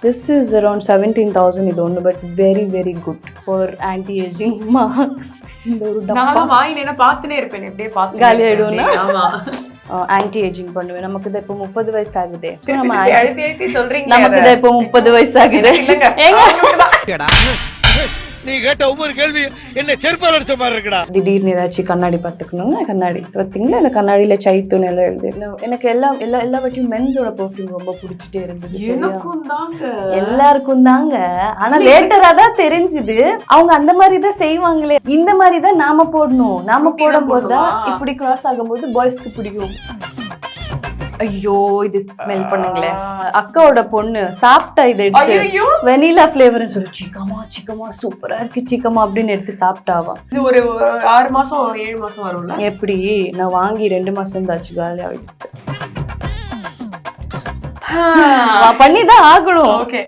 This is around 17,000 இது ஒன்று, but very very good for anti ageing marks. இந்த ஒரு டப்பா வாங்கினேன்னா பார்த்துனே இருப்பேன், எப்படியே பார்த்து காலி ஆயிடும்னா ஆமா ஆன்டி ஏஜிங் பண்ணுவேன். நமக்கு இதை இப்போ 30 வயசு ஆகுது. நம்ம எழுதி சொல்றீங்க, நமக்கு இதை இப்போ 30 வயசு ஆகுது. நீ கேட்ட ஒவ்வொரு கேள்வி என்ன செருப்பால் அடிச்ச மாதிரி இருக்குடா. திடீர்னு ஏதாச்சும் கண்ணாடி பார்த்துக்கணும்னா கண்ணாடி பார்த்தீங்களா, இந்த கண்ணாடியில சைத்துன்னு எல்லாம் எழுதி. எனக்கு எல்லா வாட்டியும் மென்ஸோட பெர்ஃப்யூம் ரொம்ப பிடிச்சிட்டே இருந்தது. எல்லாருக்கும் தாங்க. ஆனா லேட்டரா தான் தெரிஞ்சுது அவங்க அந்த மாதிரி தான் செய்வாங்களே. இந்த மாதிரி தான் நாம போடணும். நாம போடும் போதுதான் இப்படி கிராஸ் ஆகும்போது பாய்ஸ்க்கு பிடிக்கும். ஐயோ இது ஸ்மெல் பண்ணுங்களே. அக்காவோட பொண்ணு சாப்பிட்டா இதை எடுத்து வெனிலா ஃபிளேவர்னு சொல்லி சிக்கமா சூப்பரா இருக்கு சிக்கமா அப்படின்னு எடுத்து சாப்பிட்டாவா. இது ஒரு 6 மாசம் 7 மாசம் வரும்ல. எப்படி நான் வாங்கி 2 மாசம் தாச்சு காலி ஆகிடுச்சு. பண்ணிதான் ஆகணும். ஓகே.